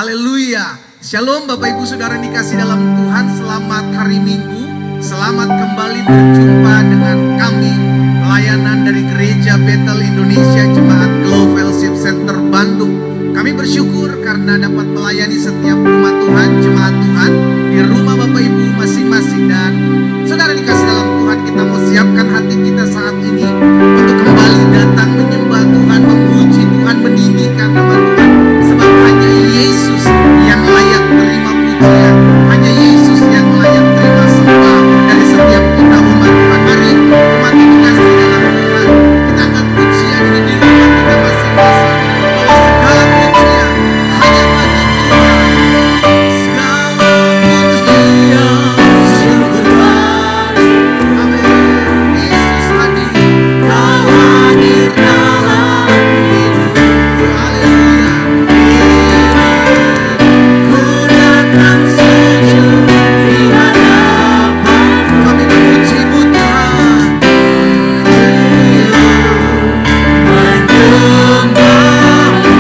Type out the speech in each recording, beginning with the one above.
Haleluya. Shalom Bapak Ibu Saudara yang dikasih dalam Tuhan. Selamat hari Minggu. Selamat kembali berjumpa dengan kami, pelayanan dari Gereja Bethel Indonesia Jemaat Glow Fellowship Center Bandung. Kami bersyukur karena dapat melayani setiap rumah Tuhan, jemaat Tuhan di rumah Bapak Ibu masing-masing. Dan saudara dikasih dalam Tuhan, kita mau siapkan hati kita saat ini untuk kembali datang menyembah Tuhan, memuji Tuhan, meninggikan nama Tuhan. Sebab hanya Yesus yang layak terima pujian, hanya Yesus yang layak terima sembah dari setiap kita umat Tuhan. Mari umat yang dikasih dalam Tuhan, kita angkat pujian ini di rumah kita masing-masing, bahwa segala pujian hanya bagi Tuhan. Segala pujian syukur bagi. Amin. Yesus hadir, Kau hadir dalam hidupku. Haleluya. Ku datang sujud di hadapan-Mu. Kami memuji-Mu Tuhan. Menyembah-Mu,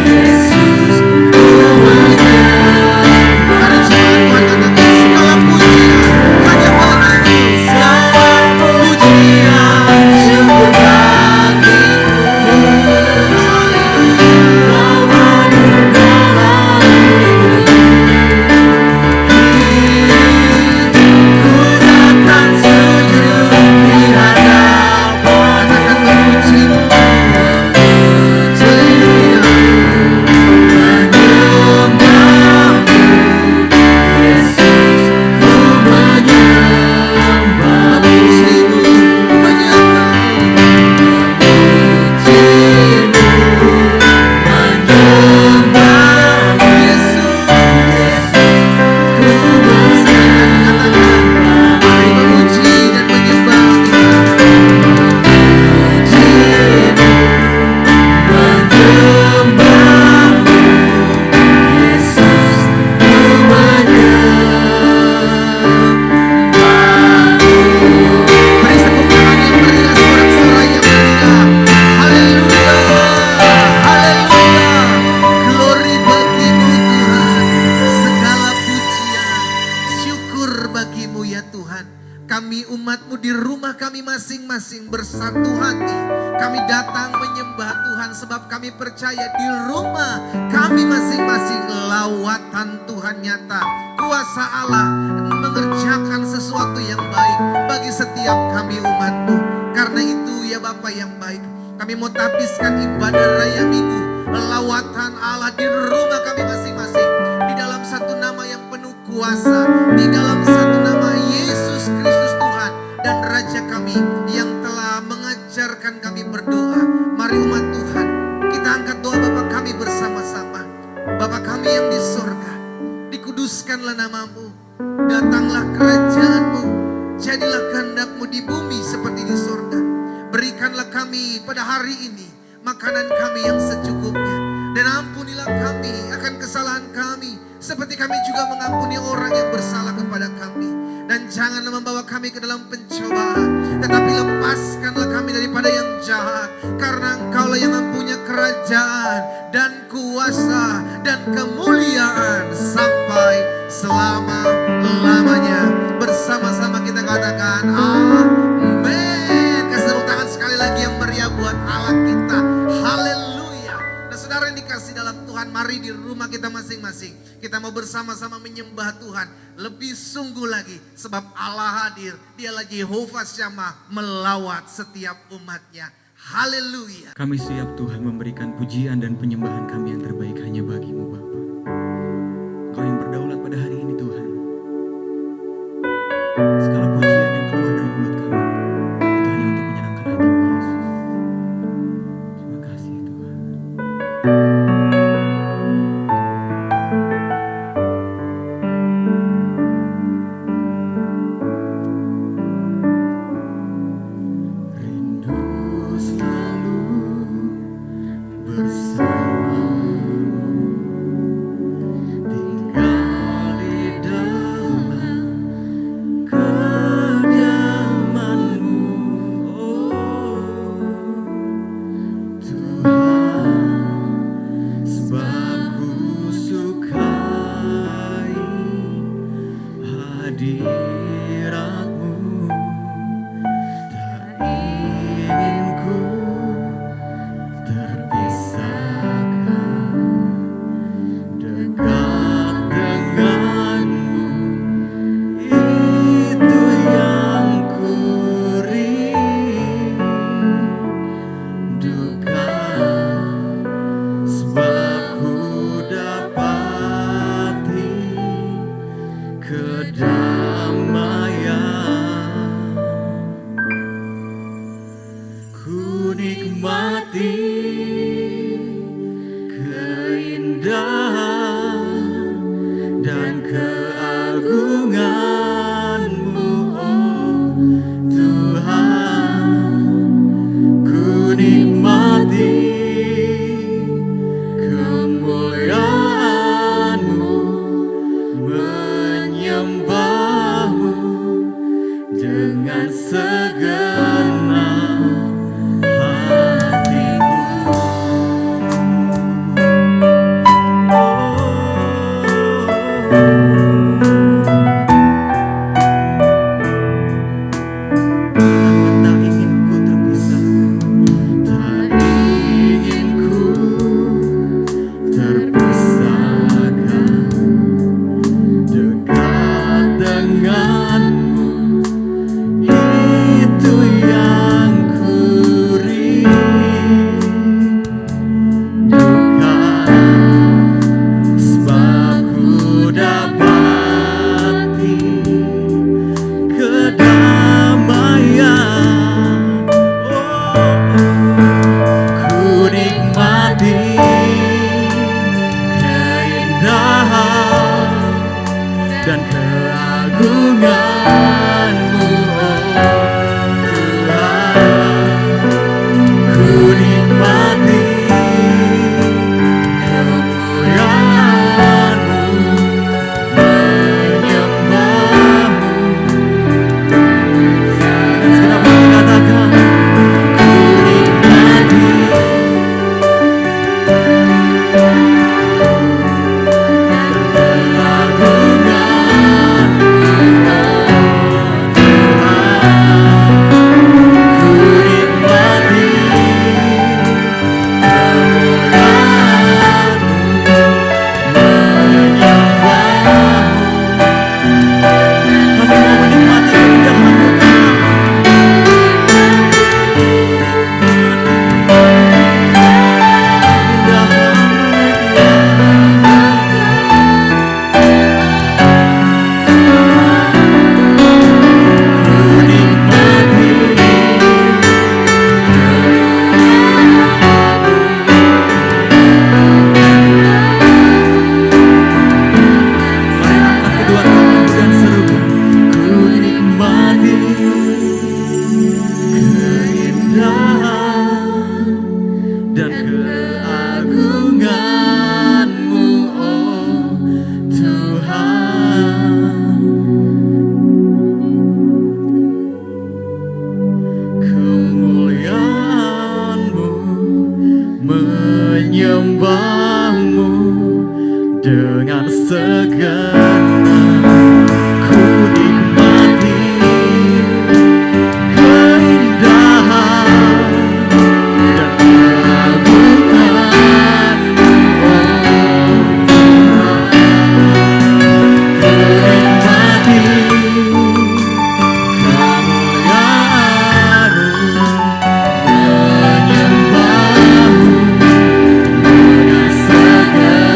Yesus, ku menyembah. Mari jemaat Tuhan katakan, segala pujian hanya bagi-Mu. Segala pujian syukur bagi-Mu. Haleluya. Kau hadir dalam hidupku. Datang sujud di hadapan. Katakan memuji-Mu. Haleluya. Menyembah-Mu, Yesus, ku menyembah. Memuji-Mu, menyembah-Mu. Memuji-Mu, menyembah-Mu, Yesus, ku menyembah. Mari memuji dan menyembah Tuhan. Memuji-Mu, menyembah-Mu, Yesus, ku menyembah-Mu. Beri tepuk tangan yang meriah, sorak-sorai yang meriah. Haleluya, haleluya. Glory bagi-Mu Tuhan. Segala pujian, syukur bagi-Mu ya Tuhan. Kami umat-Mu di rumah kami masing-masing bersatu hati. Kami datang menyembah Tuhan sebab kami percaya di rumah kami masing-masing lawatan Tuhan nyata. Kuasa Allah mengerjakan sesuatu yang baik bagi setiap kami umat-Mu. Karena itu ya Bapa yang baik, kami mau tabiskan ibadah raya minggu, lawatan Allah di rumah kami masing-masing, di dalam satu nama yang penuh kuasa, di dalam satu nama Yesus Kristus Tuhan dan Raja kami yang telah mengajarkan kami berdoa. Mari umat Tuhan, kita angkat doa Bapa kami bersama-sama. Bapa kami yang di sorga, dikuduskanlah nama-Mu, datanglah kerajaan-Mu, jadilah kehendak-Mu di bumi seperti di sorga. Berikanlah kami pada hari ini makanan kami yang secukupnya, dan ampunilah kami akan kesalahan kami seperti kami juga mengampuni orang yang bersalah kepada kami. Dan janganlah membawa kami ke dalam pencobaan, tetapi lepaskanlah kami daripada yang jahat. Karena Engkaulah yang mempunyai kerajaan dan kuasa dan kemuliaan sampai selama-lamanya. Bersama-sama kita katakan amin. Kasih tepuk tangan sekali lagi yang meriah buat Allah kita. Haleluya. Nah saudara yang dikasih dalam Tuhan, mari di rumah kita masing-masing kita mau bersama-sama menyembah Tuhan lebih sungguh lagi, sebab Allah hadir. Dialah Jehovah Syamah melawat setiap umatnya. Haleluya. Kami siap Tuhan memberikan pujian dan penyembahan kami yang terbaik hanya bagi-Mu Bapa. Kau yang berdaulat pada hari ini Tuhan. Segala pujian yang keluar dari mulut kami itu hanya untuk menyenangkan hati-Mu Yesus. Terima kasih Tuhan. Rindu selalu bersamamu, tinggal Tak ingin ku terpisah, tak ingin ku terpisahkan, dekat denganmu, itu yang ku rindukan. Sebab ku dapati kedamaian, ku nikmati keindahan dan keagungan-Mu, Tuhan. Ku nikmati kemuliaan-Mu, menyembah-Mu. Segenap hati katakan, ku nikmati dan keagungan-Mu, oh Tuhan. Kemuliaan-Mu, menyembah-Mu dengan segenap, ku nikmati keindahan dan keagungan-Mu, oh Tuhan. Ku nikmati kemuliaan-Mu, menyembah-Mu dengan segenap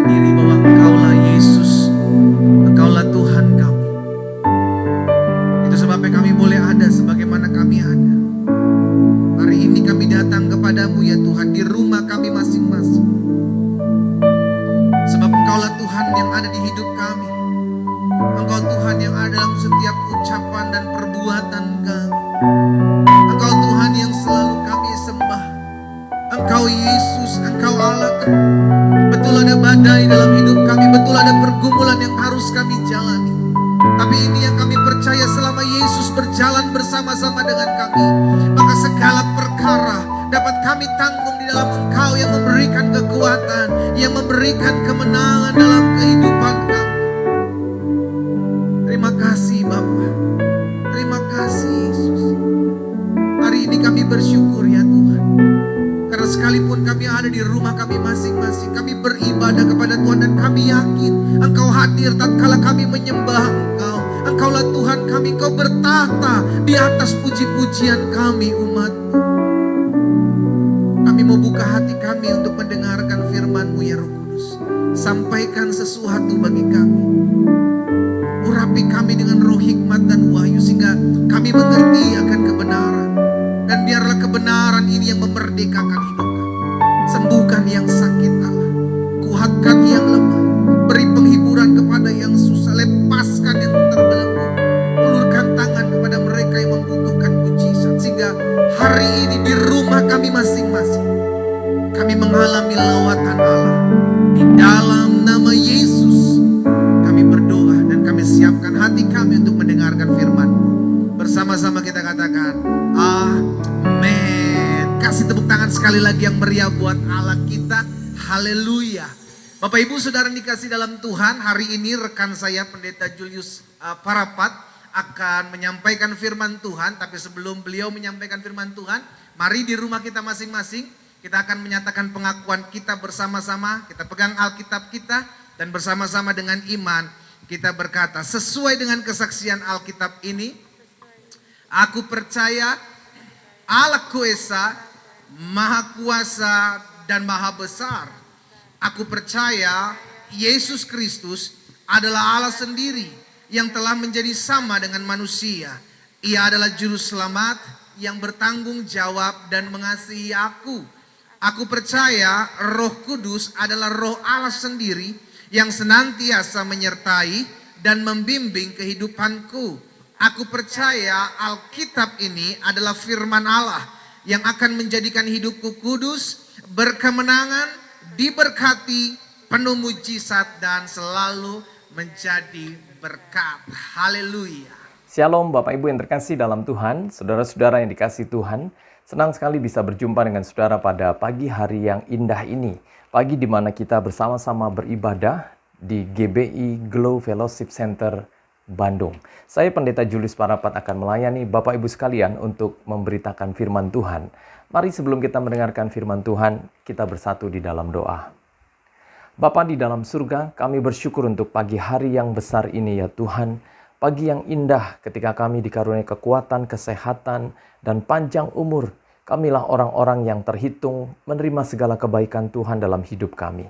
diri bahwa Engkaulah Yesus, Engkaulah Tuhan kami. Itu sebabnya kami boleh ada sebagaimana kami ada. Hari ini kami datang kepadamu ya Tuhan, di rumah kami masing-masing. Sebab Engkaulah Tuhan yang ada di hidup kami. Engkau Tuhan yang ada dalam setiap ucapan dan perbuatan kami. Engkau Tuhan yang selalu kami sembah. Engkau Yesus, Engkau Allah kami. Betul ada badai dalam hidup kami, betul ada pergumulan yang harus kami jalani. Tapi ini yang kami percaya, selama Yesus berjalan bersama-sama dengan kami, maka segala perkara dapat kami tanggung di dalam Engkau yang memberikan kekuatan, yang memberikan kemenangan dalam kehidupan kami. Terima kasih Bapa, terima kasih Yesus. Hari ini kami bersyukur ya Tuhan, karena sekalipun kami ada di rumah kami masing-masing, kami beribadah kepada Tuhan dan kami yakin Engkau hadir tatkala kami menyembah Engkau. Engkaulah Tuhan kami, Engkau bertahta di atas puji-pujian kami umat-Mu. Kami mau buka hati kami untuk mendengarkan firman-Mu ya Roh Kudus. Sampaikan sesuatu bagi kami. Urapi kami dengan roh hikmat dan wahyu sehingga kami mengerti akan kebenaran. Dan biarlah kebenaran ini yang memerdekakan hidup kami. Sembuhkan yang sakit Allah, kuatkan yang lemah, beri penghiburan kepada yang susah, lepaskan yang terbelenggu, ulurkan tangan kepada mereka yang membutuhkan mujizat. Sehingga hari ini di rumah kami masing-masing, kami mengalami lawatan Allah. Di dalam nama Yesus kami berdoa dan kami siapkan hati kami untuk mendengarkan firman. Bersama-sama kita katakan amin. Kasih tepuk tangan sekali lagi yang meriah buat Allah kita. Haleluya. Bapak Ibu Saudara dikasih dalam Tuhan, hari ini rekan saya Pendeta Julius Parapat akan menyampaikan firman Tuhan. Tapi sebelum beliau menyampaikan firman Tuhan, mari di rumah kita masing-masing kita akan menyatakan pengakuan kita bersama-sama. Kita pegang Alkitab kita dan bersama-sama dengan iman kita berkata sesuai dengan kesaksian Alkitab ini, aku percaya Allah Esa, Maha Kuasa dan Maha Besar. Aku percaya Yesus Kristus adalah Allah sendiri yang telah menjadi sama dengan manusia. Ia adalah juru selamat yang bertanggung jawab dan mengasihi aku. Aku percaya Roh Kudus adalah Roh Allah sendiri yang senantiasa menyertai dan membimbing kehidupanku. Aku percaya Alkitab ini adalah firman Allah yang akan menjadikan hidupku kudus, berkemenangan, diberkati, penuh mujizat dan selalu menjadi berkat. Haleluya. Shalom Bapak Ibu yang terkasih dalam Tuhan, saudara-saudara yang dikasih Tuhan. Senang sekali bisa berjumpa dengan saudara pada pagi hari yang indah ini. Pagi di mana kita bersama-sama beribadah di GBI Glow Fellowship Center Bandung. Saya Pendeta Julius Parapat akan melayani Bapak Ibu sekalian untuk memberitakan firman Tuhan. Mari sebelum kita mendengarkan firman Tuhan, kita bersatu di dalam doa. Bapa di dalam surga, kami bersyukur untuk pagi hari yang besar ini ya Tuhan. Pagi yang indah ketika kami dikaruniai kekuatan, kesehatan, dan panjang umur. Kamilah orang-orang yang terhitung menerima segala kebaikan Tuhan dalam hidup kami.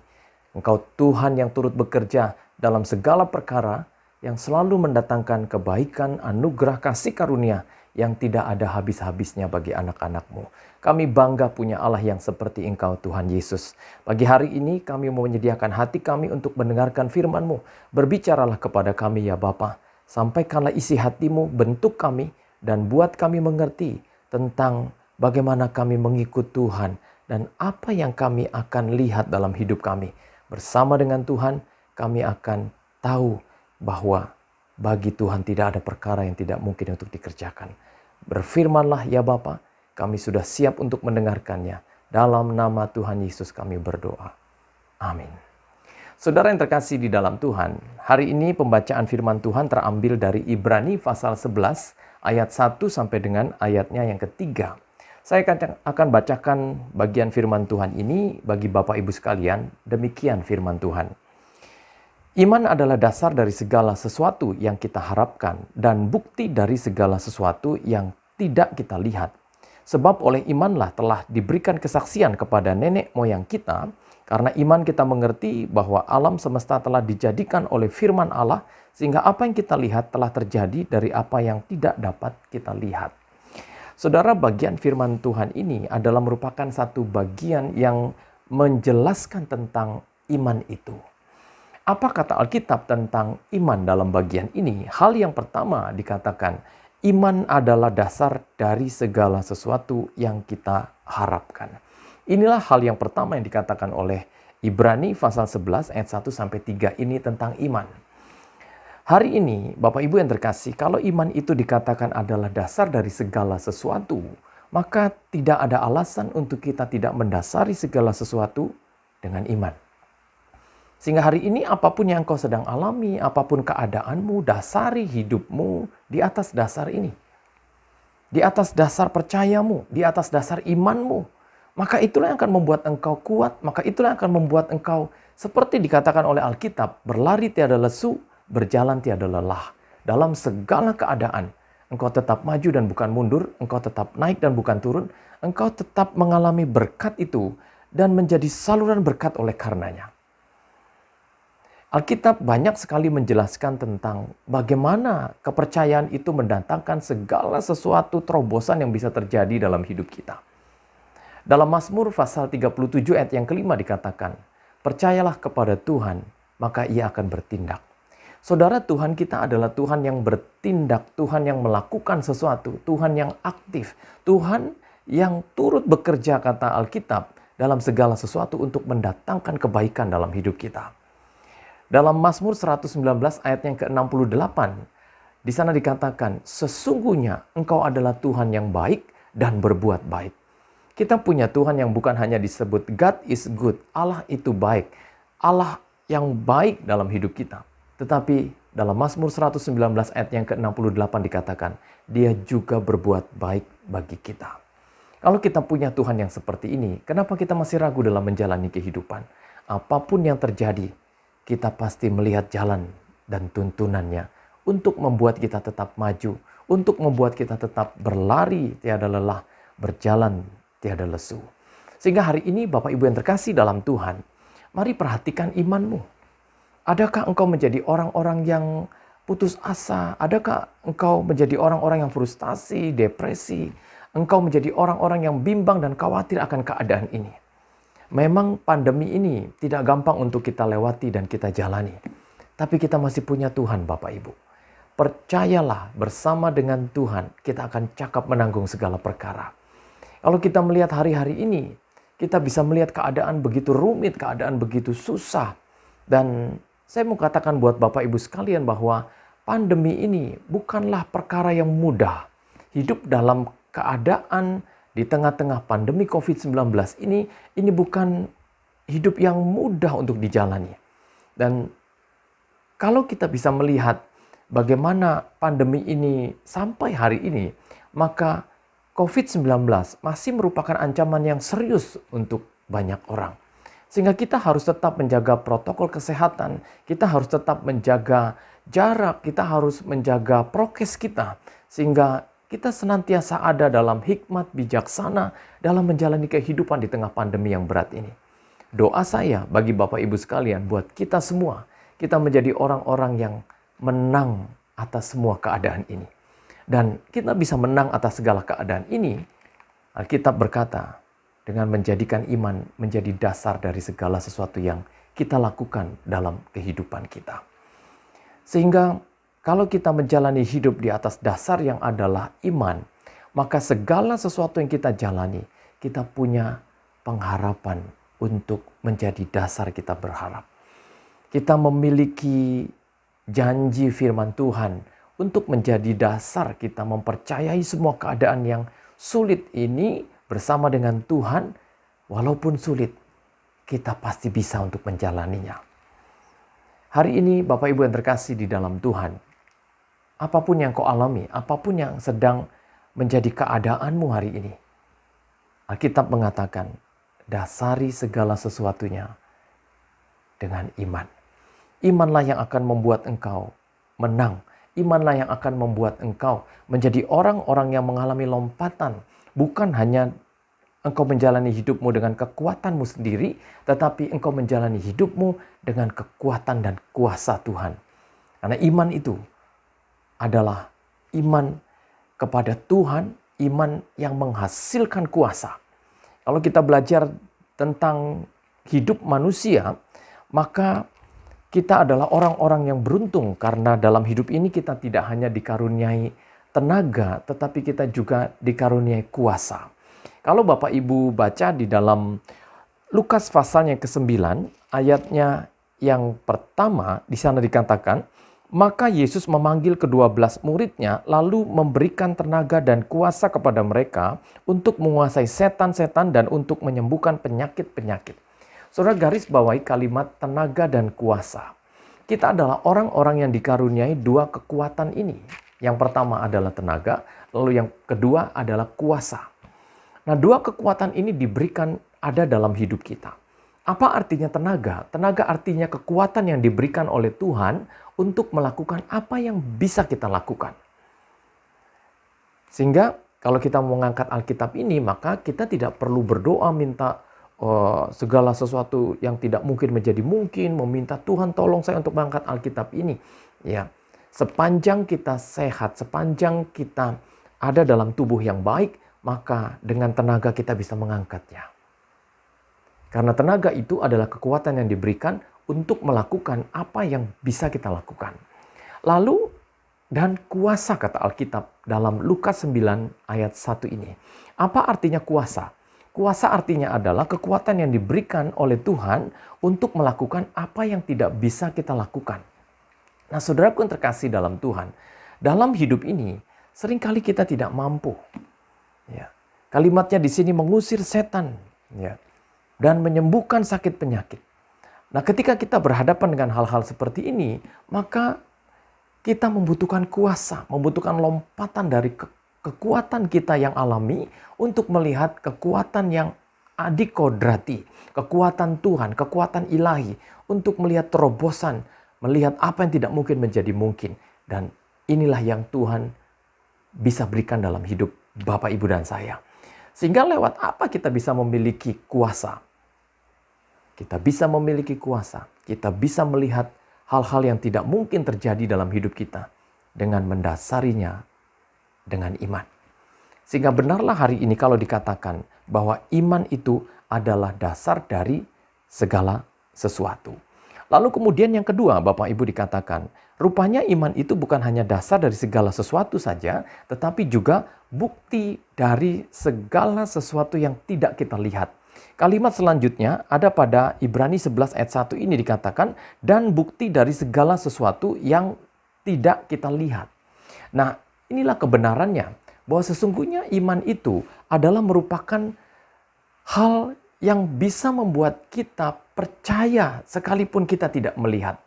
Engkau Tuhan yang turut bekerja dalam segala perkara, yang selalu mendatangkan kebaikan, anugerah, kasih karunia yang tidak ada habis-habisnya bagi anak-anak-Mu. Kami bangga punya Allah yang seperti Engkau Tuhan Yesus. Pagi hari ini kami mau menyediakan hati kami untuk mendengarkan firman-Mu. Berbicaralah kepada kami ya Bapa. Sampaikanlah isi hati-Mu, bentuk kami, dan buat kami mengerti tentang bagaimana kami mengikut Tuhan dan apa yang kami akan lihat dalam hidup kami. Bersama dengan Tuhan, kami akan tahu bahwa bagi Tuhan tidak ada perkara yang tidak mungkin untuk dikerjakan. Berfirmanlah ya Bapa, kami sudah siap untuk mendengarkannya. Dalam nama Tuhan Yesus kami berdoa. Amin. Saudara yang terkasih di dalam Tuhan, hari ini pembacaan firman Tuhan terambil dari Ibrani pasal 11 ayat 1 sampai dengan ayatnya yang ketiga. Saya akan bacakan bagian firman Tuhan ini bagi Bapak Ibu sekalian. Demikian firman Tuhan. Iman adalah dasar dari segala sesuatu yang kita harapkan dan bukti dari segala sesuatu yang tidak kita lihat. Sebab oleh imanlah telah diberikan kesaksian kepada nenek moyang kita, Karena iman kita mengerti bahwa alam semesta telah dijadikan oleh firman Allah, sehingga apa yang kita lihat telah terjadi dari apa yang tidak dapat kita lihat. Saudara, bagian firman Tuhan ini adalah merupakan satu bagian yang menjelaskan tentang iman itu. Apa kata Alkitab tentang iman dalam bagian ini? Hal yang pertama dikatakan, iman adalah dasar dari segala sesuatu yang kita harapkan. Inilah hal yang pertama yang dikatakan oleh Ibrani pasal 11 ayat 1-3 ini tentang iman. Hari ini, Bapak Ibu yang terkasih, kalau iman itu dikatakan adalah dasar dari segala sesuatu, maka tidak ada alasan untuk kita tidak mendasari segala sesuatu dengan iman. Sehingga hari ini apapun yang kau sedang alami, apapun keadaanmu, dasari hidupmu di atas dasar ini. Di atas dasar percayamu, di atas dasar imanmu. Maka itulah yang akan membuat engkau kuat, maka itulah yang akan membuat engkau seperti dikatakan oleh Alkitab, berlari tiada lesu, berjalan tiada lelah. Dalam segala keadaan, engkau tetap maju dan bukan mundur, engkau tetap naik dan bukan turun, engkau tetap mengalami berkat itu dan menjadi saluran berkat oleh karenanya. Alkitab banyak sekali menjelaskan tentang bagaimana kepercayaan itu mendatangkan segala sesuatu terobosan yang bisa terjadi dalam hidup kita. Dalam Mazmur pasal 37 ayat yang kelima dikatakan, percayalah kepada Tuhan, maka ia akan bertindak. Saudara, Tuhan kita adalah Tuhan yang bertindak, Tuhan yang melakukan sesuatu, Tuhan yang aktif, Tuhan yang turut bekerja, kata Alkitab, dalam segala sesuatu untuk mendatangkan kebaikan dalam hidup kita. Dalam Mazmur 119 ayat yang ke-68, di sana dikatakan, sesungguhnya engkau adalah Tuhan yang baik dan berbuat baik. Kita punya Tuhan yang bukan hanya disebut God is good, Allah itu baik, Allah yang baik dalam hidup kita. Tetapi dalam Mazmur 119 ayat yang ke-68 dikatakan, dia juga berbuat baik bagi kita. Kalau kita punya Tuhan yang seperti ini, kenapa kita masih ragu dalam menjalani kehidupan? Apapun yang terjadi, kita pasti melihat jalan dan tuntunannya untuk membuat kita tetap maju, untuk membuat kita tetap berlari tiada lelah, berjalan tiada lesu. Sehingga hari ini Bapak Ibu yang terkasih dalam Tuhan, mari perhatikan imanmu. Adakah engkau menjadi orang-orang yang putus asa? Adakah engkau menjadi orang-orang yang frustasi, depresi? Engkau menjadi orang-orang yang bimbang dan khawatir akan keadaan ini? Memang pandemi ini tidak gampang untuk kita lewati dan kita jalani. Tapi kita masih punya Tuhan, Bapak Ibu. Percayalah, bersama dengan Tuhan kita akan cakap menanggung segala perkara. Kalau kita melihat hari-hari ini, kita bisa melihat keadaan begitu rumit, keadaan begitu susah. Dan saya mau katakan buat Bapak Ibu sekalian bahwa pandemi ini bukanlah perkara yang mudah. Hidup dalam keadaan di tengah-tengah pandemi COVID-19 ini bukan hidup yang mudah untuk dijalani. Dan kalau kita bisa melihat bagaimana pandemi ini sampai hari ini, maka COVID-19 masih merupakan ancaman yang serius untuk banyak orang. Sehingga kita harus tetap menjaga protokol kesehatan, kita harus tetap menjaga jarak, kita harus menjaga prokes kita. Sehingga kita senantiasa ada dalam hikmat bijaksana dalam menjalani kehidupan di tengah pandemi yang berat ini. Doa saya bagi Bapak Ibu sekalian, buat kita semua, kita menjadi orang-orang yang menang atas semua keadaan ini. Dan kita bisa menang atas segala keadaan ini, Alkitab berkata, dengan menjadikan iman menjadi dasar dari segala sesuatu yang kita lakukan dalam kehidupan kita. Sehingga kalau kita menjalani hidup di atas dasar yang adalah iman, maka segala sesuatu yang kita jalani, kita punya pengharapan untuk menjadi dasar kita berharap. Kita memiliki janji firman Tuhan untuk menjadi dasar kita mempercayai semua keadaan yang sulit ini bersama dengan Tuhan. Walaupun sulit, kita pasti bisa untuk menjalaninya. Hari ini Bapak Ibu yang terkasih di dalam Tuhan, apapun yang kau alami, apapun yang sedang menjadi keadaanmu hari ini, Alkitab mengatakan, dasari segala sesuatunya dengan iman. Imanlah yang akan membuat engkau menang. Imanlah yang akan membuat engkau menjadi orang-orang yang mengalami lompatan. Bukan hanya engkau menjalani hidupmu dengan kekuatanmu sendiri, tetapi engkau menjalani hidupmu dengan kekuatan dan kuasa Tuhan. Karena iman itu adalah iman kepada Tuhan, iman yang menghasilkan kuasa. Kalau kita belajar tentang hidup manusia, maka kita adalah orang-orang yang beruntung karena dalam hidup ini kita tidak hanya dikaruniai tenaga, tetapi kita juga dikaruniai kuasa. Kalau Bapak Ibu baca di dalam Lukas pasalnya ke-9, ayatnya yang pertama, di sana dikatakan, maka Yesus memanggil ke-12 muridnya, lalu memberikan tenaga dan kuasa kepada mereka untuk menguasai setan-setan dan untuk menyembuhkan penyakit-penyakit. Saudara garis bawahi kalimat tenaga dan kuasa. Kita adalah orang-orang yang dikaruniai dua kekuatan ini. Yang pertama adalah tenaga, lalu yang kedua adalah kuasa. Nah, dua kekuatan ini diberikan ada dalam hidup kita. Apa artinya tenaga? Tenaga artinya kekuatan yang diberikan oleh Tuhan untuk melakukan apa yang bisa kita lakukan. Sehingga kalau kita mau mengangkat Alkitab ini, maka kita tidak perlu berdoa minta segala sesuatu yang tidak mungkin menjadi mungkin, meminta Tuhan tolong saya untuk mengangkat Alkitab ini. Ya, sepanjang kita sehat, sepanjang kita ada dalam tubuh yang baik, maka dengan tenaga kita bisa mengangkatnya. Karena tenaga itu adalah kekuatan yang diberikan untuk melakukan apa yang bisa kita lakukan. Lalu, dan kuasa kata Alkitab dalam Lukas 9 ayat 1 ini. Apa artinya kuasa? Kuasa artinya adalah kekuatan yang diberikan oleh Tuhan untuk melakukan apa yang tidak bisa kita lakukan. Nah, saudaraku yang terkasih dalam Tuhan, dalam hidup ini seringkali kita tidak mampu. Ya. Kalimatnya di sini mengusir setan, ya, dan menyembuhkan sakit penyakit. Nah, ketika kita berhadapan dengan hal-hal seperti ini, maka kita membutuhkan kuasa, membutuhkan lompatan dari kekuatan kita yang alami untuk melihat kekuatan yang adikodrati, kekuatan Tuhan, kekuatan ilahi, untuk melihat terobosan, melihat apa yang tidak mungkin menjadi mungkin. Dan inilah yang Tuhan bisa berikan dalam hidup Bapak, Ibu, dan saya. Sehingga lewat apa kita bisa memiliki kuasa? Kita bisa memiliki kuasa, kita bisa melihat hal-hal yang tidak mungkin terjadi dalam hidup kita dengan mendasarinya dengan iman. Sehingga benarlah hari ini kalau dikatakan bahwa iman itu adalah dasar dari segala sesuatu. Lalu kemudian yang kedua, Bapak Ibu, dikatakan, rupanya iman itu bukan hanya dasar dari segala sesuatu saja, tetapi juga bukti dari segala sesuatu yang tidak kita lihat. Kalimat selanjutnya ada pada Ibrani 11 ayat 1 ini dikatakan, dan bukti dari segala sesuatu yang tidak kita lihat. Nah, inilah kebenarannya, bahwa sesungguhnya iman itu adalah merupakan hal yang bisa membuat kita percaya sekalipun kita tidak melihat.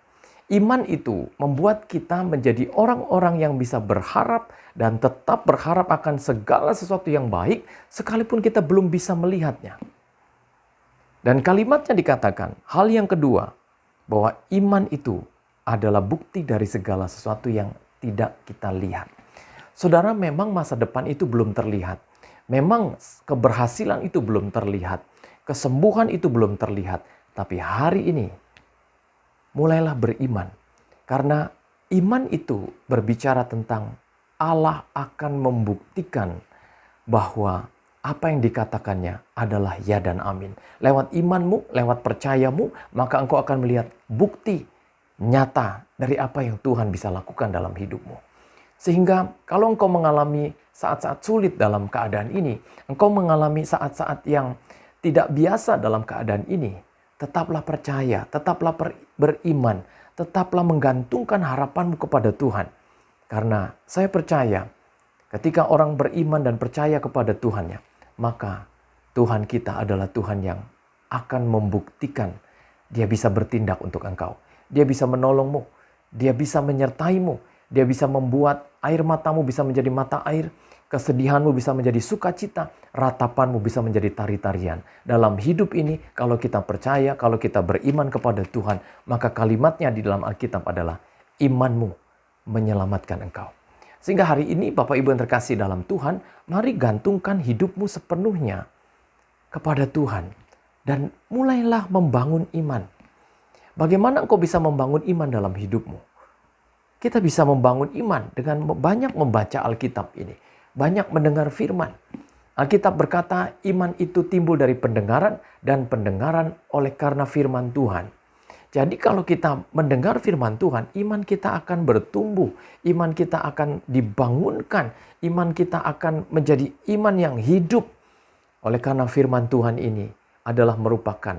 Iman itu membuat kita menjadi orang-orang yang bisa berharap dan tetap berharap akan segala sesuatu yang baik sekalipun kita belum bisa melihatnya. Dan kalimatnya dikatakan, hal yang kedua, bahwa iman itu adalah bukti dari segala sesuatu yang tidak kita lihat. Saudara, memang masa depan itu belum terlihat. Memang keberhasilan itu belum terlihat. Kesembuhan itu belum terlihat. Tapi hari ini, mulailah beriman. Karena iman itu berbicara tentang Allah akan membuktikan bahwa apa yang dikatakannya adalah ya dan amin. Lewat imanmu, lewat percayamu, maka engkau akan melihat bukti nyata dari apa yang Tuhan bisa lakukan dalam hidupmu. Sehingga kalau engkau mengalami saat-saat sulit dalam keadaan ini, engkau mengalami saat-saat yang tidak biasa dalam keadaan ini, tetaplah percaya, tetaplah beriman, tetaplah menggantungkan harapanmu kepada Tuhan. Karena saya percaya ketika orang beriman dan percaya kepada Tuhannya, maka Tuhan kita adalah Tuhan yang akan membuktikan Dia bisa bertindak untuk engkau. Dia bisa menolongmu, Dia bisa menyertaimu, Dia bisa membuat air matamu bisa menjadi mata air, kesedihanmu bisa menjadi sukacita, ratapanmu bisa menjadi tari-tarian. Dalam hidup ini, kalau kita percaya, kalau kita beriman kepada Tuhan, maka kalimatnya di dalam Alkitab adalah imanmu menyelamatkan engkau. Sehingga hari ini Bapak Ibu yang terkasih dalam Tuhan, mari gantungkan hidupmu sepenuhnya kepada Tuhan dan mulailah membangun iman. Bagaimana engkau bisa membangun iman dalam hidupmu? Kita bisa membangun iman dengan banyak membaca Alkitab ini, banyak mendengar firman. Alkitab berkata iman itu timbul dari pendengaran dan pendengaran oleh karena firman Tuhan. Jadi kalau kita mendengar firman Tuhan, iman kita akan bertumbuh, iman kita akan dibangunkan, iman kita akan menjadi iman yang hidup. Oleh karena firman Tuhan ini adalah merupakan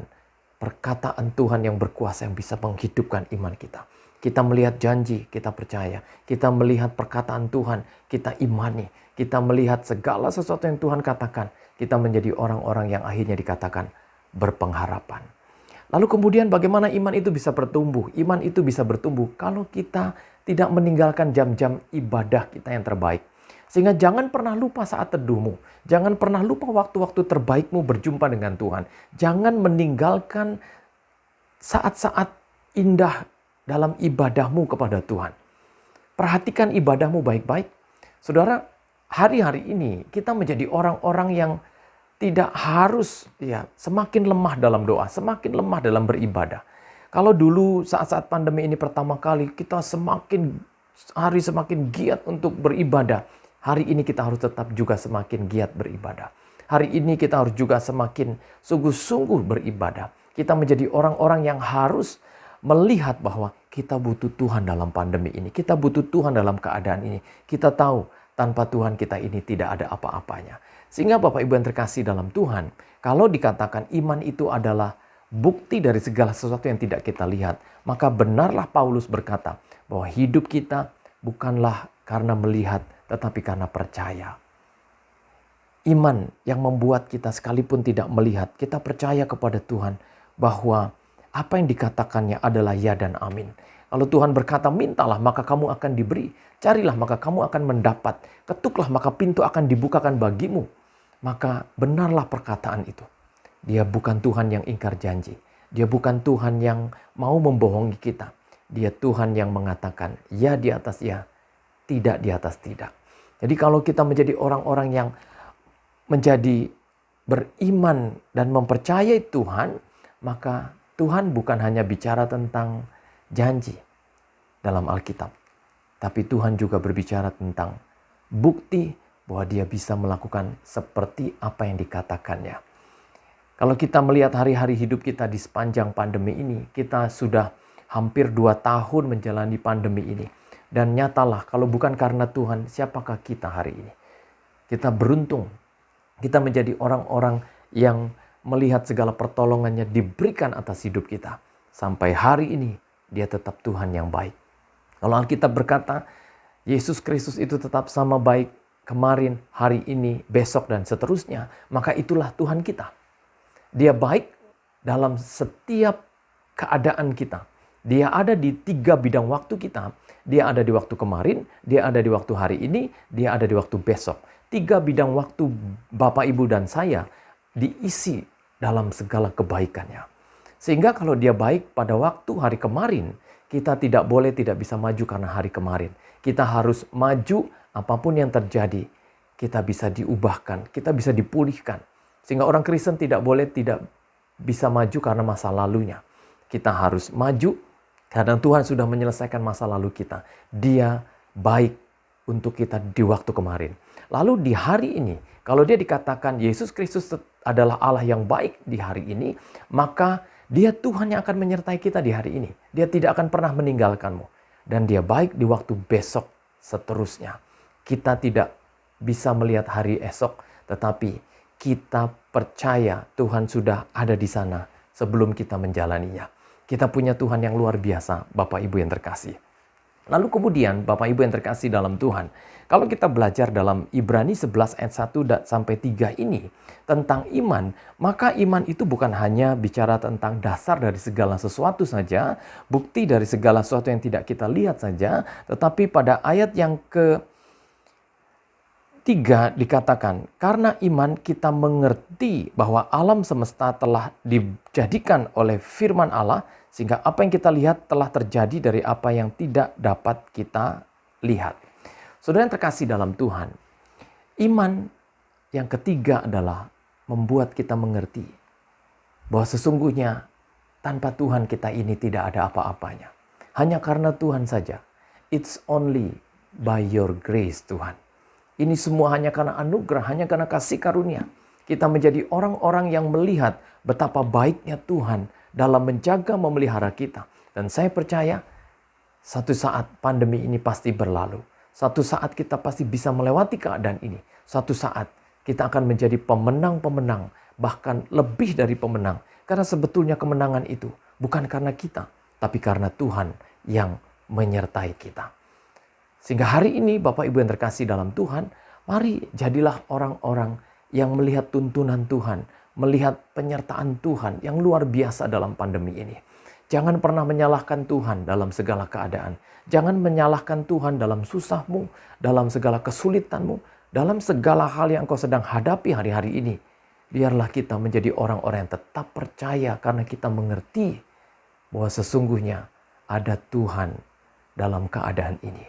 perkataan Tuhan yang berkuasa yang bisa menghidupkan iman kita. Kita melihat janji, kita percaya. Kita melihat perkataan Tuhan, kita imani. Kita melihat segala sesuatu yang Tuhan katakan. Kita menjadi orang-orang yang akhirnya dikatakan berpengharapan. Lalu kemudian bagaimana iman itu bisa bertumbuh? Iman itu bisa bertumbuh kalau kita tidak meninggalkan jam-jam ibadah kita yang terbaik. Sehingga jangan pernah lupa saat teduhmu. Jangan pernah lupa waktu-waktu terbaikmu berjumpa dengan Tuhan. Jangan meninggalkan saat-saat indah dalam ibadahmu kepada Tuhan. Perhatikan ibadahmu baik-baik. Saudara, hari-hari ini kita menjadi orang-orang yang tidak harus semakin lemah dalam doa, semakin lemah dalam beribadah. Kalau dulu saat-saat pandemi ini pertama kali kita semakin giat untuk beribadah. Hari ini kita harus tetap juga semakin giat beribadah. Hari ini kita harus juga semakin sungguh-sungguh beribadah. Kita menjadi orang-orang yang harus melihat bahwa kita butuh Tuhan dalam pandemi ini. Kita butuh Tuhan dalam keadaan ini. Kita tahu tanpa Tuhan kita ini tidak ada apa-apanya. Sehingga Bapak Ibu yang terkasih dalam Tuhan, kalau dikatakan iman itu adalah bukti dari segala sesuatu yang tidak kita lihat, maka benarlah Paulus berkata bahwa hidup kita bukanlah karena melihat, tetapi karena percaya. Iman yang membuat kita sekalipun tidak melihat, kita percaya kepada Tuhan bahwa apa yang dikatakannya adalah ya dan amin. Kalau Tuhan berkata, mintalah maka kamu akan diberi. Carilah maka kamu akan mendapat. Ketuklah maka pintu akan dibukakan bagimu. Maka benarlah perkataan itu. Dia bukan Tuhan yang ingkar janji. Dia bukan Tuhan yang mau membohongi kita. Dia Tuhan yang mengatakan ya di atas ya, tidak di atas tidak. Jadi kalau kita menjadi orang-orang yang menjadi beriman dan mempercayai Tuhan, maka Tuhan bukan hanya bicara tentang janji dalam Alkitab, tapi Tuhan juga berbicara tentang bukti bahwa dia bisa melakukan seperti apa yang dikatakannya. Kalau kita melihat hari-hari hidup kita di sepanjang pandemi ini, kita sudah hampir 2 tahun menjalani pandemi ini. Dan nyatalah kalau bukan karena Tuhan, siapakah kita hari ini? Kita beruntung, kita menjadi orang-orang yang melihat segala pertolongannya diberikan atas hidup kita. Sampai hari ini dia tetap Tuhan yang baik. Kalau Alkitab berkata Yesus Kristus itu tetap sama baik kemarin, hari ini, besok dan seterusnya, maka itulah Tuhan kita. Dia baik dalam setiap keadaan kita. Dia ada di 3 bidang waktu kita. Dia ada di waktu kemarin, dia ada di waktu hari ini, dia ada di waktu besok. 3 bidang waktu Bapak, Ibu, dan saya diisi dalam segala kebaikannya. Sehingga kalau dia baik pada waktu hari kemarin, kita tidak bisa maju karena hari kemarin. Kita harus maju apapun yang terjadi. Kita bisa diubahkan, kita bisa dipulihkan. Sehingga orang Kristen tidak bisa maju karena masa lalunya. Kita harus maju karena Tuhan sudah menyelesaikan masa lalu kita. Dia baik untuk kita di waktu kemarin. Lalu di hari ini, kalau dia dikatakan Yesus Kristus adalah Allah yang baik di hari ini, maka dia Tuhan yang akan menyertai kita di hari ini. Dia tidak akan pernah meninggalkanmu. Dan dia baik di waktu besok seterusnya. Kita tidak bisa melihat hari esok, tetapi kita percaya Tuhan sudah ada di sana sebelum kita menjalaninya. Kita punya Tuhan yang luar biasa, Bapak Ibu yang terkasih. Lalu kemudian Bapak Ibu yang terkasih dalam Tuhan, kalau kita belajar dalam Ibrani 11 ayat 1 sampai 3 ini tentang iman, maka iman itu bukan hanya bicara tentang dasar dari segala sesuatu saja, bukti dari segala sesuatu yang tidak kita lihat saja, tetapi pada ayat yang ke-3 dikatakan, karena iman kita mengerti bahwa alam semesta telah dijadikan oleh firman Allah, sehingga apa yang kita lihat telah terjadi dari apa yang tidak dapat kita lihat. Saudara yang terkasih dalam Tuhan, iman yang ketiga adalah membuat kita mengerti bahwa sesungguhnya tanpa Tuhan kita ini tidak ada apa-apanya. Hanya karena Tuhan saja. It's only by your grace, Tuhan. Ini semua hanya karena anugerah, hanya karena kasih karunia. Kita menjadi orang-orang yang melihat betapa baiknya Tuhan dalam menjaga memelihara kita. Dan saya percaya satu saat pandemi ini pasti berlalu. Satu saat kita pasti bisa melewati keadaan ini. Satu saat kita akan menjadi pemenang-pemenang, bahkan lebih dari pemenang. Karena sebetulnya kemenangan itu bukan karena kita, tapi karena Tuhan yang menyertai kita. Sehingga hari ini Bapak Ibu yang terkasih dalam Tuhan, mari jadilah orang-orang yang melihat tuntunan Tuhan, melihat penyertaan Tuhan yang luar biasa dalam pandemi ini. Jangan pernah menyalahkan Tuhan dalam segala keadaan. Jangan menyalahkan Tuhan dalam susahmu, dalam segala kesulitanmu, dalam segala hal yang engkau sedang hadapi hari-hari ini. Biarlah kita menjadi orang-orang yang tetap percaya karena kita mengerti bahwa sesungguhnya ada Tuhan dalam keadaan ini.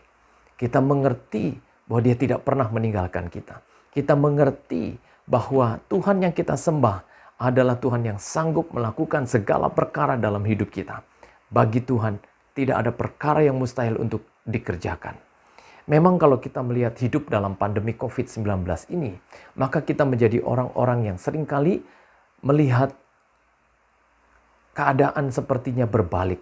Kita mengerti bahwa Dia tidak pernah meninggalkan kita. Kita mengerti bahwa Tuhan yang kita sembah adalah Tuhan yang sanggup melakukan segala perkara dalam hidup kita. Bagi Tuhan tidak ada perkara yang mustahil untuk dikerjakan. Memang kalau kita melihat hidup dalam pandemi COVID-19 ini, maka kita menjadi orang-orang yang seringkali melihat keadaan sepertinya berbalik.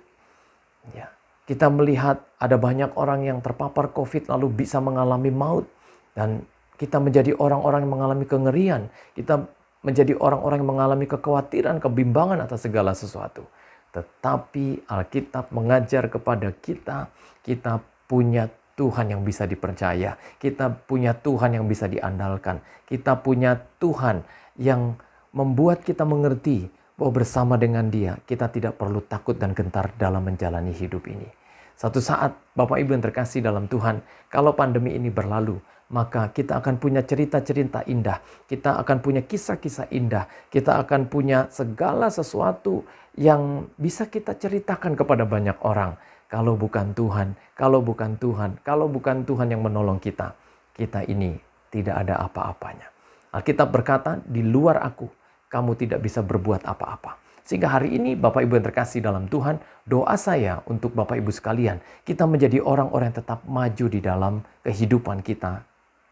Ya, kita melihat ada banyak orang yang terpapar COVID lalu bisa mengalami maut. Dan kita menjadi orang-orang yang mengalami kengerian. Kita menjadi orang-orang yang mengalami kekhawatiran, kebimbangan atas segala sesuatu. Tetapi Alkitab mengajar kepada kita, kita punya Tuhan yang bisa dipercaya. Kita punya Tuhan yang bisa diandalkan. Kita punya Tuhan yang membuat kita mengerti bahwa bersama dengan Dia, kita tidak perlu takut dan gentar dalam menjalani hidup ini. Satu saat, Bapak Ibu yang terkasih dalam Tuhan, kalau pandemi ini berlalu, maka kita akan punya cerita-cerita indah. Kita akan punya kisah-kisah indah. Kita akan punya segala sesuatu yang bisa kita ceritakan kepada banyak orang. Kalau bukan Tuhan, kalau bukan Tuhan, kalau bukan Tuhan yang menolong kita, kita ini tidak ada apa-apanya. Alkitab berkata, di luar aku, kamu tidak bisa berbuat apa-apa. Sehingga hari ini Bapak Ibu yang terkasih dalam Tuhan, doa saya untuk Bapak Ibu sekalian, kita menjadi orang-orang yang tetap maju di dalam kehidupan kita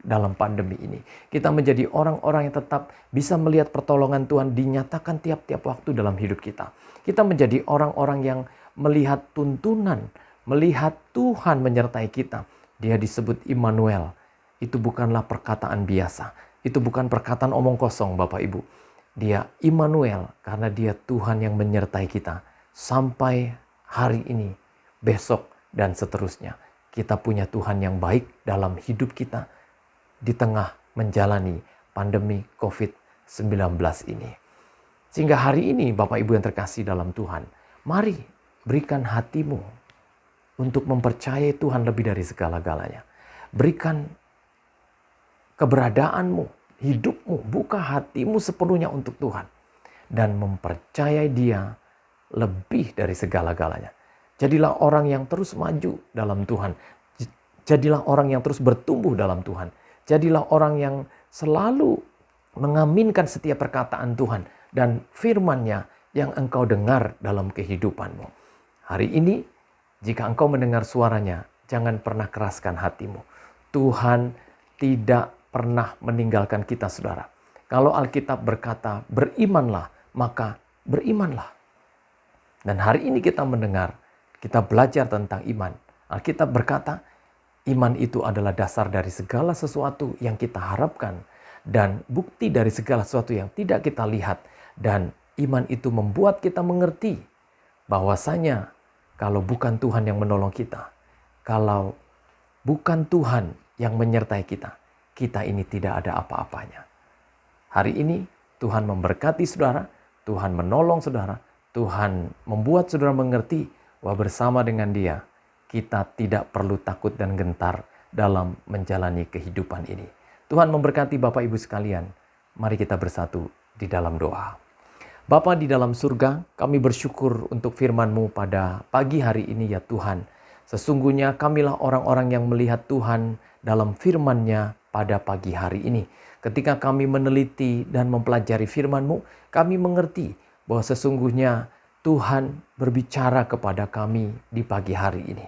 dalam pandemi ini. Kita menjadi orang-orang yang tetap bisa melihat pertolongan Tuhan dinyatakan tiap-tiap waktu dalam hidup kita. Kita menjadi orang-orang yang melihat tuntunan, melihat Tuhan menyertai kita. Dia disebut Immanuel. Itu bukanlah perkataan biasa. Itu bukan perkataan omong kosong Bapak Ibu. Dia Immanuel karena Dia Tuhan yang menyertai kita. Sampai hari ini, besok, dan seterusnya. Kita punya Tuhan yang baik dalam hidup kita di tengah menjalani pandemi COVID-19 ini. Sehingga hari ini Bapak Ibu yang terkasih dalam Tuhan, mari berikan hatimu untuk mempercayai Tuhan lebih dari segala-galanya. Berikan keberadaanmu, hidupmu, buka hatimu sepenuhnya untuk Tuhan. Dan mempercayai Dia lebih dari segala-galanya. Jadilah orang yang terus maju dalam Tuhan. Jadilah orang yang terus bertumbuh dalam Tuhan. Jadilah orang yang selalu mengaminkan setiap perkataan Tuhan dan firman-Nya yang engkau dengar dalam kehidupanmu. Hari ini, jika engkau mendengar suaranya, jangan pernah keraskan hatimu. Tuhan tidak pernah meninggalkan kita, saudara. Kalau Alkitab berkata, berimanlah, maka berimanlah. Dan hari ini kita mendengar, kita belajar tentang iman. Alkitab berkata, iman itu adalah dasar dari segala sesuatu yang kita harapkan. Dan bukti dari segala sesuatu yang tidak kita lihat. Dan iman itu membuat kita mengerti bahwasanya kalau bukan Tuhan yang menolong kita, kalau bukan Tuhan yang menyertai kita, kita ini tidak ada apa-apanya. Hari ini Tuhan memberkati saudara, Tuhan menolong saudara, Tuhan membuat saudara mengerti bahwa bersama dengan Dia, kita tidak perlu takut dan gentar dalam menjalani kehidupan ini. Tuhan memberkati Bapak Ibu sekalian. Mari kita bersatu di dalam doa. Bapa di dalam surga, kami bersyukur untuk firman-Mu pada pagi hari ini ya Tuhan. Sesungguhnya kamilah orang-orang yang melihat Tuhan dalam firman-Nya pada pagi hari ini. Ketika kami meneliti dan mempelajari firman-Mu, kami mengerti bahwa sesungguhnya Tuhan berbicara kepada kami di pagi hari ini.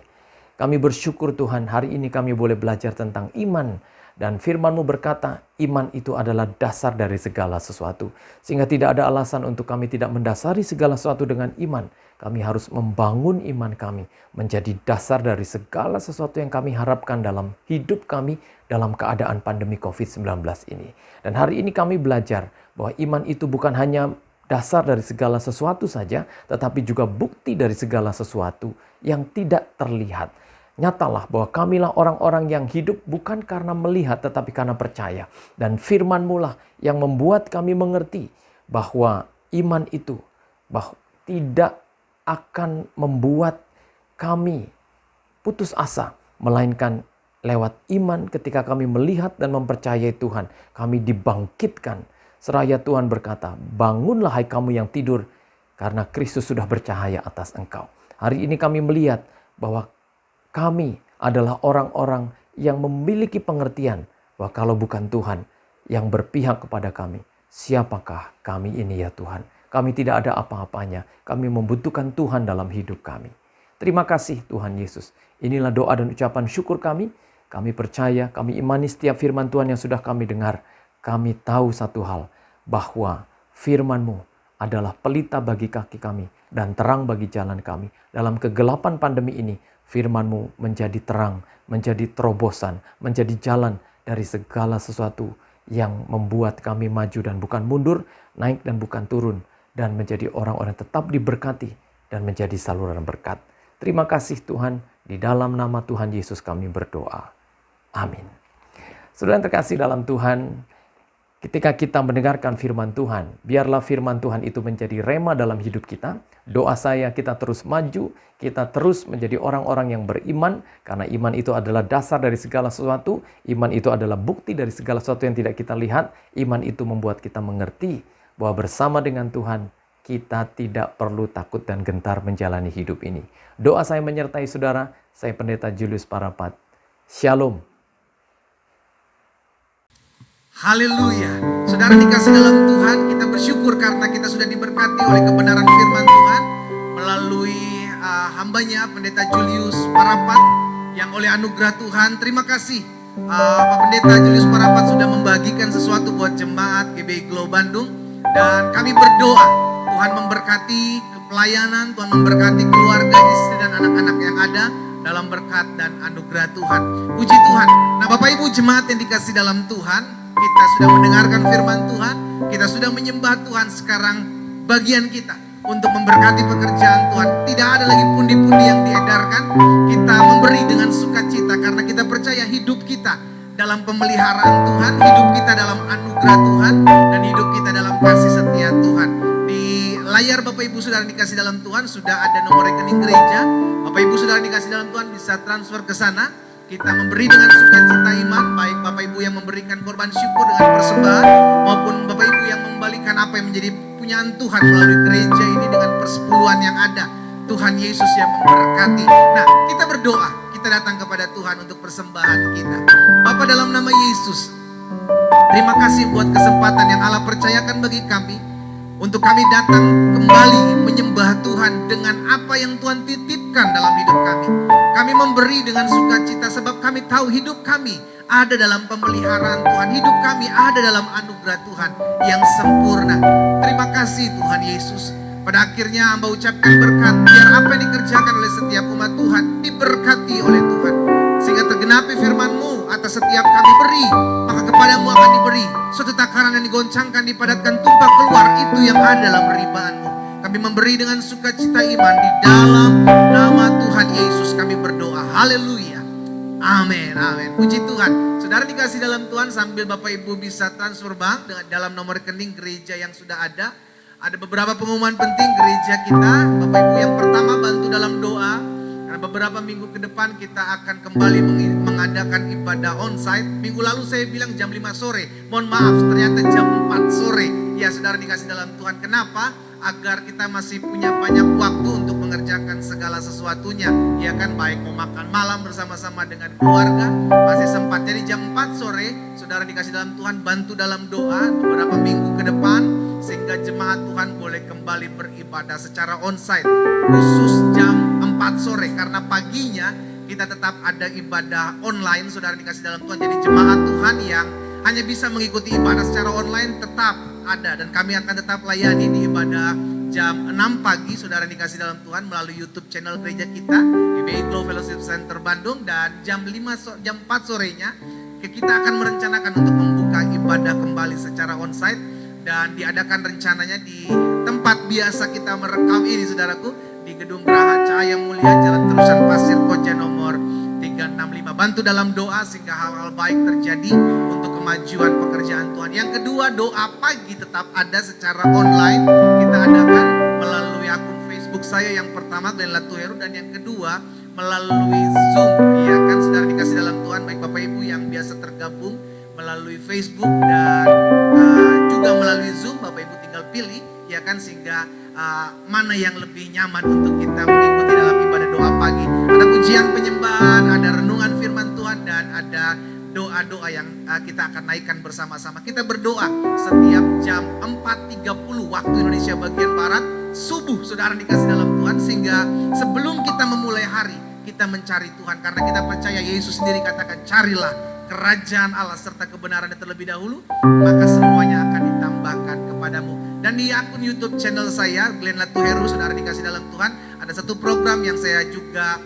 Kami bersyukur Tuhan, hari ini kami boleh belajar tentang iman. Dan firman-Mu berkata, iman itu adalah dasar dari segala sesuatu. Sehingga tidak ada alasan untuk kami tidak mendasari segala sesuatu dengan iman. Kami harus membangun iman kami menjadi dasar dari segala sesuatu yang kami harapkan dalam hidup kami dalam keadaan pandemi COVID-19 ini. Dan hari ini kami belajar bahwa iman itu bukan hanya dasar dari segala sesuatu saja, tetapi juga bukti dari segala sesuatu yang tidak terlihat. Nyatalah bahwa kamilah orang-orang yang hidup bukan karena melihat tetapi karena percaya. Dan firman-Mu lah yang membuat kami mengerti bahwa iman itu tidak akan membuat kami putus asa. Melainkan lewat iman ketika kami melihat dan mempercayai Tuhan, kami dibangkitkan. Seraya Tuhan berkata, bangunlah hai kamu yang tidur karena Kristus sudah bercahaya atas engkau. Hari ini kami melihat bahwa kami adalah orang-orang yang memiliki pengertian bahwa kalau bukan Tuhan yang berpihak kepada kami, siapakah kami ini ya Tuhan? Kami tidak ada apa-apanya. Kami membutuhkan Tuhan dalam hidup kami. Terima kasih Tuhan Yesus. Inilah doa dan ucapan syukur kami. Kami percaya, kami imani setiap firman Tuhan yang sudah kami dengar. Kami tahu satu hal, bahwa firman-Mu adalah pelita bagi kaki kami dan terang bagi jalan kami. Dalam kegelapan pandemi ini, firman-Mu menjadi terang, menjadi terobosan, menjadi jalan dari segala sesuatu yang membuat kami maju dan bukan mundur, naik dan bukan turun, dan menjadi orang-orang tetap diberkati dan menjadi saluran berkat. Terima kasih Tuhan, di dalam nama Tuhan Yesus kami berdoa. Amin. Saudara yang terkasih dalam Tuhan, ketika kita mendengarkan firman Tuhan, biarlah firman Tuhan itu menjadi rema dalam hidup kita. Doa saya kita terus maju, kita terus menjadi orang-orang yang beriman, karena iman itu adalah dasar dari segala sesuatu. Iman itu adalah bukti dari segala sesuatu yang tidak kita lihat. Iman itu membuat kita mengerti bahwa bersama dengan Tuhan, kita tidak perlu takut dan gentar menjalani hidup ini. Doa saya menyertai saudara, saya Pendeta Julius Parapat. Shalom. Haleluya. Saudara dikasih dalam Tuhan, kita bersyukur karena kita sudah diberkati oleh kebenaran firman Tuhan melalui hambanya Pendeta Julius Parapat yang oleh anugerah Tuhan. Terima kasih Pak Pendeta Julius Parapat sudah membagikan sesuatu buat jemaat GBI Glow Bandung, dan kami berdoa Tuhan memberkati pelayanan, Tuhan memberkati keluarga, istri dan anak-anak yang ada dalam berkat dan anugerah Tuhan. Puji Tuhan. Nah Bapak Ibu jemaat yang dikasih dalam Tuhan, kita sudah mendengarkan firman Tuhan, kita sudah menyembah Tuhan. Sekarang bagian kita untuk memberkati pekerjaan Tuhan. Tidak ada lagi pundi-pundi yang diedarkan. Kita memberi dengan sukacita karena kita percaya hidup kita dalam pemeliharaan Tuhan, hidup kita dalam anugerah Tuhan, dan hidup kita dalam kasih setia Tuhan. Di layar Bapak Ibu Saudara dikasih dalam Tuhan sudah ada nomor rekening gereja. Bapak Ibu Saudara dikasih dalam Tuhan bisa transfer ke sana. Kita memberi dengan sukacita iman, baik Bapak Ibu yang memberikan korban syukur dengan persembahan, maupun Bapak Ibu yang membalikan apa yang menjadi punyaan Tuhan melalui gereja ini dengan persepuluhan yang ada. Tuhan Yesus yang memberkati. Nah, kita berdoa, kita datang kepada Tuhan untuk persembahan kita. Bapa dalam nama Yesus, terima kasih buat kesempatan yang Allah percayakan bagi kami, untuk kami datang kembali menyembah Tuhan dengan apa yang Tuhan titipkan dalam hidup kami. Kami memberi dengan sukacita sebab kami tahu hidup kami ada dalam pemeliharaan Tuhan. Hidup kami ada dalam anugerah Tuhan yang sempurna. Terima kasih Tuhan Yesus. Pada akhirnya hamba ucapkan berkat, biar apa yang dikerjakan oleh setiap umat Tuhan diberkati oleh Tuhan. Sehingga tergenapi firman-Mu, atas setiap kami beri, maka kepadamu akan diberi. Suatu takaran yang digoncangkan, dipadatkan, tumpah keluar, itu yang ada dalam ribaanmu. Kami memberi dengan sukacita iman di dalam nama Tuhan Yesus kami berdoa. Haleluya. Amin, amin. Puji Tuhan. Saudara dikasih dalam Tuhan, sambil Bapak Ibu bisa transfer bank dengan dalam nomor rekening gereja yang sudah ada. Ada beberapa pengumuman penting gereja kita. Bapak Ibu yang pertama bantu dalam doa. Karena beberapa minggu ke depan kita akan kembali mengadakan ibadah onsite. Minggu lalu saya bilang jam 5 sore. Mohon maaf, ternyata jam 4 sore. Ya saudara dikasih dalam Tuhan. Kenapa? Agar kita masih punya banyak waktu untuk mengerjakan segala sesuatunya, ya kan, baik mau makan malam bersama-sama dengan keluarga, masih sempat. Jadi jam 4 sore, saudara dikasih dalam Tuhan, bantu dalam doa beberapa minggu ke depan, sehingga jemaat Tuhan boleh kembali beribadah secara onsite, khusus jam 4 sore, karena paginya kita tetap ada ibadah online, saudara dikasih dalam Tuhan. Jadi jemaat Tuhan yang hanya bisa mengikuti ibadah secara online tetap ada, dan kami akan tetap layani di ibadah jam 6 pagi, saudara dikasih dalam Tuhan, melalui YouTube channel gereja kita, GBI Glow Fellowship Center Bandung, dan jam 4 sorenya kita akan merencanakan untuk membuka ibadah kembali secara onsite, dan diadakan rencananya di tempat biasa kita merekam ini, saudaraku, di Gedung Geraha Cahaya Mulia, Jalan Terusan Pasir Koja nomor 365. Bantu dalam doa sehingga hal-hal baik terjadi untuk kemajuan pekerjaan Tuhan. Yang kedua, doa pagi tetap ada secara online. Kita adakan melalui akun Facebook saya, yang pertama Glenn Latuheru, dan yang kedua melalui Zoom. Ya kan, saudara dikasih dalam Tuhan, baik Bapak Ibu yang biasa tergabung melalui Facebook dan juga melalui Zoom, Bapak Ibu tinggal pilih, ya kan, sehingga mana yang lebih nyaman untuk kita mengikuti dalam ibadah doa pagi. Ada pujian penyembahan, ada renungan firman Tuhan, dan ada doa-doa yang kita akan naikkan bersama-sama. Kita berdoa setiap jam 4.30 waktu Indonesia bagian Barat, subuh, saudara dikasih dalam Tuhan, sehingga sebelum kita memulai hari, kita mencari Tuhan, karena kita percaya Yesus sendiri katakan, carilah kerajaan Allah serta kebenarannya terlebih dahulu, maka semuanya akan ditambahkan kepadamu. Dan di akun YouTube channel saya, Glenn Latuheru, saudara dikasih dalam Tuhan, ada satu program yang saya juga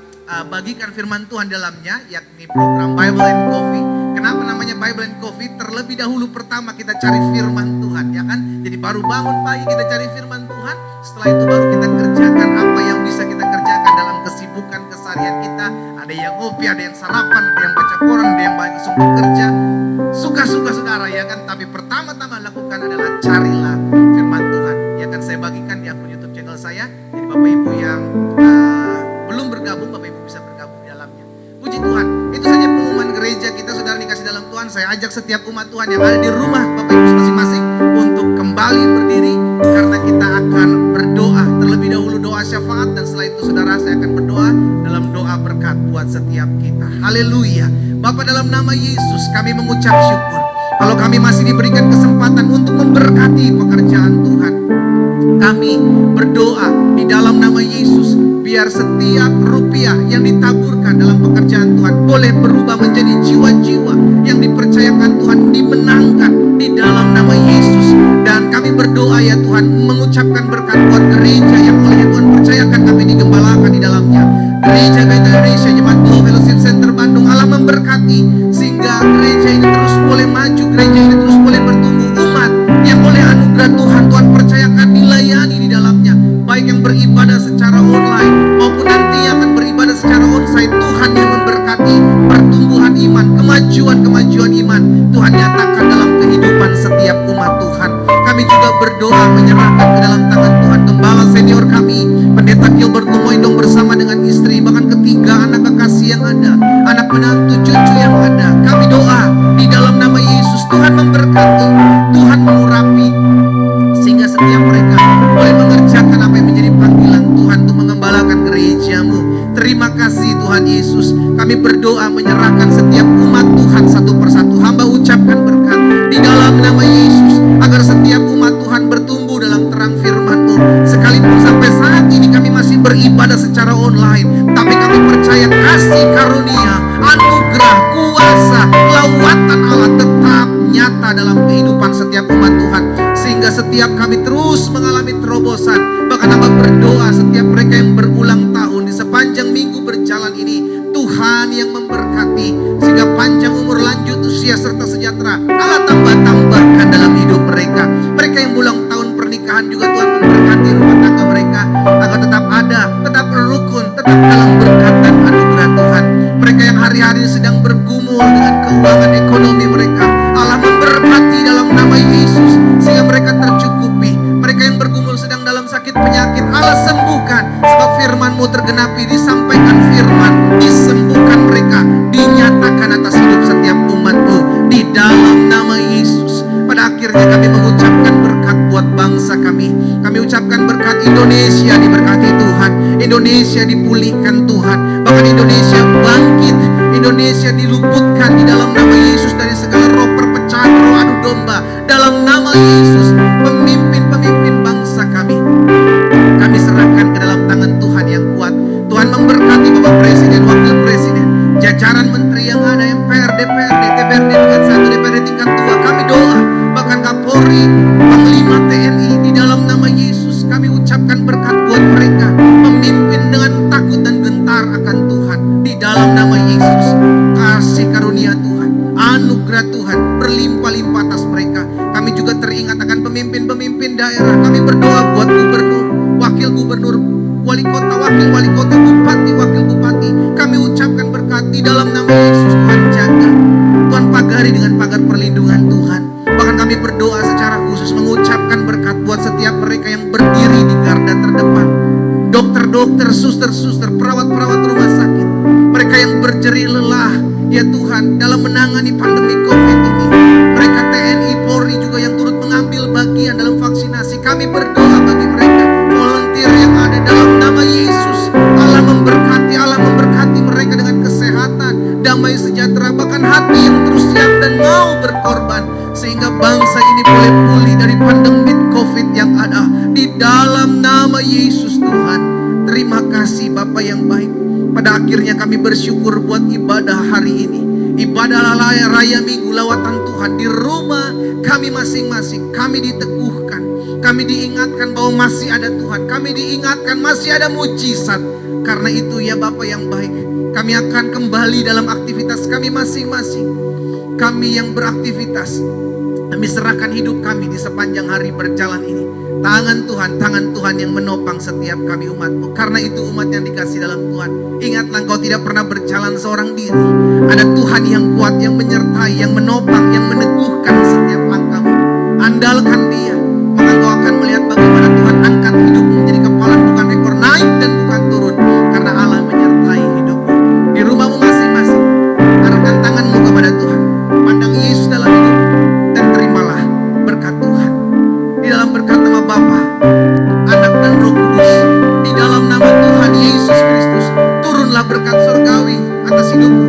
bagikan firman Tuhan dalamnya, yakni program Bible and Coffee. Kenapa namanya Bible and Coffee? Terlebih dahulu pertama kita cari firman Tuhan, ya kan? Jadi baru bangun pagi kita cari firman Tuhan, setelah itu baru kita kerjakan apa yang bisa kita kerjakan dalam kesibukan keseharian kita. Ada yang ngopi, ada yang sarapan, ada yang baca koran, ada yang langsung bekerja. Suka-suka saudara, ya kan? Tapi pertama-tama lakukan adalah carilah firman Tuhan. Ya kan, saya bagikan di akun YouTube channel saya. Jadi Bapak Ibu yang belum bergabung, Bapak Ibu bisa bergabung di dalamnya. Puji Tuhan. Itu saja pengumuman gereja kita, saudara dikasih dalam Tuhan. Saya ajak setiap umat Tuhan yang ada di rumah Bapak Ibu masing-masing untuk kembali berdiri, karena kita akan berdoa. Terlebih dahulu doa syafaat, dan setelah itu saudara saya akan berdoa dalam doa berkat buat setiap kita. Haleluya. Bapa, dalam nama Yesus kami mengucap syukur kalau kami masih diberikan kesempatan untuk memberkati pekerjaan Tuhan. Kami berdoa di dalam nama Yesus, biar setiap rupiah yang ditaburkan dalam pekerjaan Tuhan boleh berubah menjadi jiwa-jiwa yang dipercayakan Tuhan, dimenangkan di dalam nama Yesus. Dan kami berdoa ya Tuhan, mengucapkan berkat buat gereja yang oleh Tuhan percayakan kami digembalakan di dalamnya. Gereja Indonesia, Jemaat Glow Fellowship Center Bandung, Allah memberkati sehingga gereja ini terus boleh maju, gereja ini terus boleh bertumbuh, umat yang oleh anugerah Tuhan, Tuhan percayakan dilayani di dalamnya, baik yang beribadah secara online maupun nanti yang akan beribadah secara onsite. Tuhan yang memberkati pertumbuhan iman, kemajuan iman Tuhan nyatakan dalam kehidupan setiap umat Tuhan. Kami juga berdoa menyerahkan ke dalam tangan Tuhan gembala senior kami, Pendeta Gilbert Lumoindong bersama dengan istri, bahkan ketiga anak kekasih yang ada, anak menantu, cucu yang ada. Kami doa di dalam nama Yesus, Tuhan memberkati, Tuhan mengurapi, sehingga setiap mereka boleh mengerjakan apa yang menjadi panggilan Tuhan untuk mengembalakan gereja-Mu. Terima kasih Tuhan Yesus. Kami berdoa menyerahkan setiap umat Tuhan satu persatu. Hamba ucapkan berkat di dalam nama Yesus, agar setiap umat Tuhan bertumbuh dalam terang firman-Mu. Sekalipun sampai saat ini kami masih beribadah secara online, tapi kami percaya kasih karunia, anugerah, kuasa, lawatan Allah tetap nyata dalam kehidupan setiap umat Tuhan, sehingga setiap kami terus mengalami terobosan. Bahkan hamba berdoa setiap mereka yang berulang tahun di sepanjang minggu berjalan ini, Tuhan yang memberkati sehingga panjang umur, lanjut usia serta sejahtera Allah tambahkan dalam hidup mereka. Mereka yang ulang tahun pernikahan juga Tuhan memberkati rumah tangga mereka agar tetap ada, tetap rukun, tetap dalam berkat dan anugerah Tuhan. Mereka yang hari-hari sedang bergumul dengan keuangan ekonomi mereka, Allah memberkati dalam nama Yesus sehingga mereka tercukupi. Mereka yang bergumul sedang dalam sakit penyakit, Allah sembuhkan, sebab firman-Mu tergenapi, disampaikan firman, disembuhkan mereka, dinyatakan atas hidup setiap umat-Mu di dalam nama Yesus. Pada akhirnya kami mengucapkan berkat buat bangsa kami. Kami Kami ucapkan berkat Indonesia diberkati Tuhan, Indonesia dipulihkan Tuhan, bahkan Indonesia bangkit, Indonesia diluputkan di dalam nama Yesus dari segala roh perpecahan, roh adu domba. Dalam nama Yesus, pemimpin-pemimpin bangsa kami serahkan ke dalam tangan Tuhan yang kuat. Tuhan memberkati Bapak Presiden, Wakil Presiden, jajaran menteri yang ada, MPR, DPRD, TPRD tingkat 1, DPRD tingkat 2. Kami doa, bahkan Kapolri, Panglima TNI, di dalam nama Yesus kami ucapkan berkat buat mereka, memimpin dengan takut dan gentar akan Tuhan. Di dalam nama Yesus, kasih karunia Tuhan, anugerah Tuhan berlimpah-limpah atas mereka. Kami juga teringat akan pemimpin-pemimpin daerah. Kami berdoa buat gubernur, wakil gubernur, wali kota, wakil wali kota, bupati, wakil bupati. Kami ucapkan berkat di dalam nama Yesus. Tuhan jaga, Tuhan pagari dengan pagar perlindungan Tuhan. Bahkan kami berdoa secara khusus mengucapkan berkat buat setiap mereka yang berdiri di garda terdepan, dokter-dokter, suster-suster, perawat-perawat rumah sakit, mereka yang berjerih lelah ya Tuhan dalam menangani pandemi COVID ini. Mereka TNI, Polri juga yang turut mengambil bagian dalam vaksinasi. Kami berdoa bagi mereka, volunteer yang ada, dalam nama Yesus. Allah memberkati mereka dengan kesehatan, damai sejahtera, bahkan hati yang terus siap dan mau berkorban, sehingga bangsa ini boleh pulih dari pandemi COVID yang ada. Di dalam nama Yesus Tuhan, terima kasih Bapa yang baik. Pada akhirnya kami bersyukur buat ibadah hari ini, ibadah raya minggu lawatan Tuhan. Di rumah kami masing-masing, kami diteguhkan, kami diingatkan bahwa masih ada Tuhan, kami diingatkan masih ada mujizat. Karena itu ya Bapa yang baik, kami akan kembali dalam aktivitas kami masing-masing. Kami yang beraktivitas, kami serahkan hidup kami di sepanjang hari berjalan ini. Tangan Tuhan yang menopang setiap kami umat-Mu. Karena itu umat yang dikasih dalam Tuhan, ingatlah engkau tidak pernah berjalan seorang diri. Ada Tuhan yang kuat, yang menyertai, yang menopang, yang meneguhkan setiap langkahmu. Andalkan Dia, maka engkau akan melihat bagaimana Tuhan angkat hidupmu menjadi kepala, bukan ekor, naik dan bukan turun. Karena Allah menyertai hidupmu. Di rumahmu masing-masing, arahkan tanganmu kepada Tuhan, pandang Yesus dalam hidupmu, dan terimalah berkat Tuhan. Di dalam berkat nama Bapa, Anak dan Roh Kudus, di dalam nama Tuhan Yesus Kristus, turunlah berkat surgawi atas hidupmu,